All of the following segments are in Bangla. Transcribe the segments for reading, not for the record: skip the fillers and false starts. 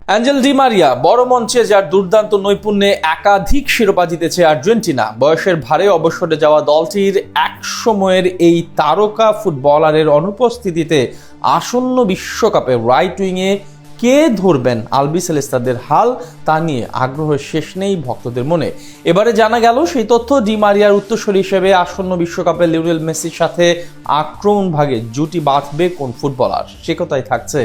অ্যাঞ্জেল ডি মারিয়া বড় মঞ্চে যার দুর্দান্ত নৈপুণ্যে একাধিক শিরোপা জিতেছে আর্জেন্টিনা। বয়সের ভারে অবসরে যাওয়া দলটির এক সময়ের এই তারকা ফুটবলারের অনুপস্থিতিতে আসন্ন বিশ্বকাপে রাইট উইংয়ে কে ধরবেন আলবিসেলেস্তাদের হাল, তা নিয়ে আগ্রহের শেষ নেই ভক্তদের মনে। এবারে জানা গেল সেই তথ্য, ডি মারিয়ার উত্তরসূরি হিসেবে আসন্ন বিশ্বকাপে লিওনেল মেসির সাথে আক্রমণ ভাগে জুটি বাঁধবে কোন ফুটবলার, সে কথাই থাকছে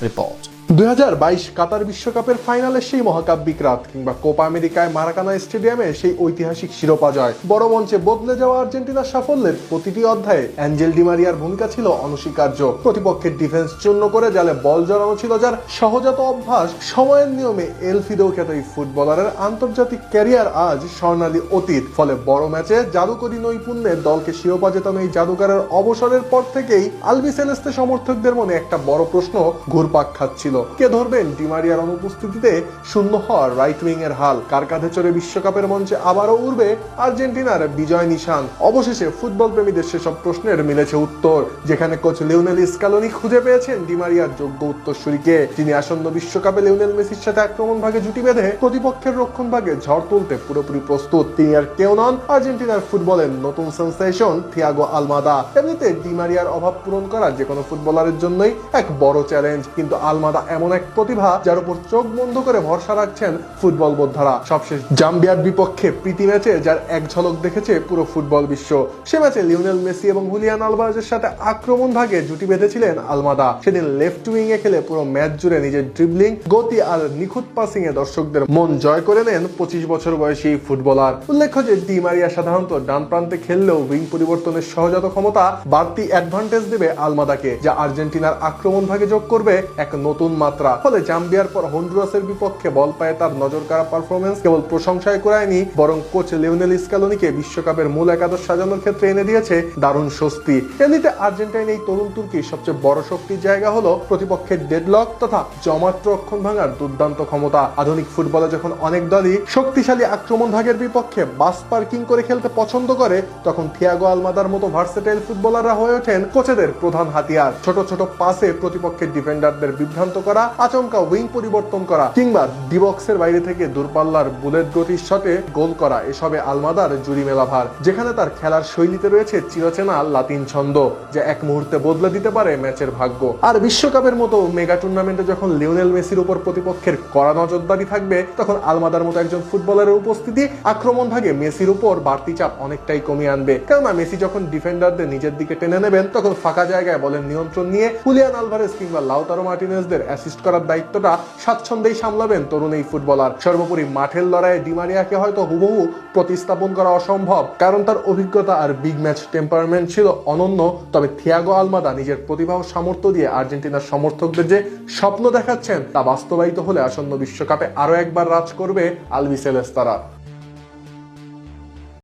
রিপোর্ট। 2022 কাতার বিশ্বকাপের ফাইনালে সেই মহাকাব্যিক রাত, কিংবা কোপা আমেরিকায় মারাকানা স্টেডিয়ামে সেই ঐতিহাসিক শিরোপা জয়, বড় মঞ্চে বদলে যাওয়া আর্জেন্টিনার সাফল্যের প্রতিটি অধ্যায়ে অ্যাঞ্জেল ডি মারিয়ার ভূমিকা ছিল অনস্বীকার্য। প্রতিপক্ষের ডিফেন্স চূর্ণ করে জালে বল জড়ানো ছিল যার সহজাত অভ্যাস। সময়ের নিয়মে এল ফিদো খ্যাত এই ফুটবলারের আন্তর্জাতিক ক্যারিয়ার আজ স্বর্ণালী অতীত। ফলে বড় ম্যাচে জাদুকরী নৈপুণ্যে দলকে শিরোপা জেতানো এই জাদুকারের অবসরের পর থেকেই আলবিসেলেস্তে সমর্থকদের মনে একটা বড় প্রশ্ন ঘুরপাক খাচ্ছিল, কে ধরবেন ডি মারিয়ার অনুপস্থিতিতে শূন্য হওয়ার রাইট উইং এর হাল? কার কাঁধে চড়ে বিশ্বকাপের মঞ্চে আবারও উড়বে আর্জেন্টিনার বিজয় নিশান? অবশেষে ফুটবল প্রেমীদের সেসব প্রশ্নের মিলেছে উত্তর, যেখানে কোচ লিওনেল স্কালোনি খুঁজে পেয়েছেন ডি মারিয়ার যোগ্য উত্তরসূরিকে, যিনি আসন্ন বিশ্বকাপে লিওনেল মেসির সাথে আক্রমণ ভাগে জুটি বেঁধে প্রতিপক্ষের রক্ষণ ভাগে ঝড় তুলতে পুরোপুরি প্রস্তুত। তিনি আর কেউ নন, আর্জেন্টিনার ফুটবলের নতুন সেন্সেশন থিয়াগো আলমাদা। এমনিতে ডি মারিয়ার অভাব পূরণ করা যে কোনো ফুটবলারের জন্যই এক বড় চ্যালেঞ্জ, কিন্তু আলমাদা এমন এক প্রতিভা যার উপর চোখ বন্ধ করে ভরসা রাখছেন ফুটবল বোদ্ধারা। সবশেষ জাম্বিয়ার বিপক্ষে প্রীতি ম্যাচে যার এক ঝলক দেখেছে পুরো ফুটবল বিশ্ব, সে ম্যাচে লিওনেল মেসি এবং হুলিয়ান আলভারেজের সাথে আক্রমণ ভাগে জুটি বেঁধেছিলেন আলমাদা। সেদিন লেফট উইং এ খেলে পুরো ম্যাচ জুড়ে নিজের ড্রিবলিং, গতি আর নিখুঁত পাসিং এ দর্শকদের মন জয় করে নেন 25 বছর বয়সী ফুটবলার। উল্লেখ্য যে ডি মারিয়া সাধারণত ডান প্রান্তে খেললেও উইং পরিবর্তনের সহজাত ক্ষমতা বাড়তি অ্যাডভান্টেজ দেবে আলমাদাকে, যা আর্জেন্টিনার আক্রমণ ভাগে যোগ করবে এক নতুন মাত্রা। ফলে জাম্বিয়ার পর হন্ডুরাসের বিপক্ষে বল পায়ে তার নজর কাড়া পারফরমেন্স কেবল প্রশংসায় কুড়ায়নি, বরং কোচ লিওনেল স্কালোনিকে বিশ্বকাপের মূল একাদশ সাজানোর ক্ষেত্রে এনে দিয়েছে দারুণ স্বস্তি। এমনিতে আর্জেন্টাইন এই তরুণ তুর্কির সবচেয়ে বড় শক্তির জায়গা হলো প্রতিপক্ষের ডেডলক তথা জমাট রক্ষণ ভাঙার দুর্দান্ত ক্ষমতা। আধুনিক ফুটবলে যখন অনেক দলই শক্তিশালী আক্রমণ ভাগের বিপক্ষে বাস পার্কিং করে খেলতে পছন্দ করে, তখন থিয়াগো আলমাদার মতো ভার্সেটাইল ফুটবলাররা হয়ে ওঠেন কোচেদের প্রধান হাতিয়ার। ছোট ছোট পাসে প্রতিপক্ষের ডিফেন্ডারদের বিভ্রান্ত করা, আচমকা উইং পরিবর্তন করা, কিংবা ডিবক্সের বাইরে থেকে দূরপাল্লার বুলেট গতির শটে গোল করা, এসবে আলমাদার জুড়ি মেলা ভার। যেখানে তার খেলার শৈলীতে রয়েছে চিরচেনা লাতিন ছন্দ, যা এক মুহূর্তে বদলে দিতে পারে ম্যাচের ভাগ্য। আর বিশ্বকাপের মতো মেগা টুর্নামেন্টে যখন লিওনেল মেসির উপর প্রতিপক্ষের কড়া নজরদারি থাকবে, তখন আলমাদার মতো একজন ফুটবলারের উপস্থিতি আক্রমণ ভাগে মেসির উপর বাড়তি চাপ অনেকটাই কমিয়ে আনবে। কেননা মেসি যখন ডিফেন্ডারদের নিজের দিকে টেনে নেবেন, তখন ফাঁকা জায়গায় বলের নিয়ন্ত্রণ নিয়ে হুলিয়ান আলভারেজ কিংবা লাউতারো মার্টিনেজদের অ্যাসিস্ট করার দায়িত্বটা স্বাচ্ছন্দ্যেই সামলাবেন তরুণ এই ফুটবলার। সর্বোপরি মাঠের লড়াইয়ে ডি মারিয়াকে হয়তো হুবহু প্রতিস্থাপন করা অসম্ভব, কারণ তার অভিজ্ঞতা আর বিগ ম্যাচ টেম্পারমেন্ট ছিল অনন্য। তবে থিয়াগো আলমাদা নিজের প্রতিভা ও সামর্থ্য দিয়ে আর্জেন্টিনার সমর্থকদের যে স্বপ্ন দেখাচ্ছেন, তা বাস্তবায়িত হলে আসন্ন বিশ্বকাপে আরো একবার রাজ করবে আলবিসেলেস্তারা।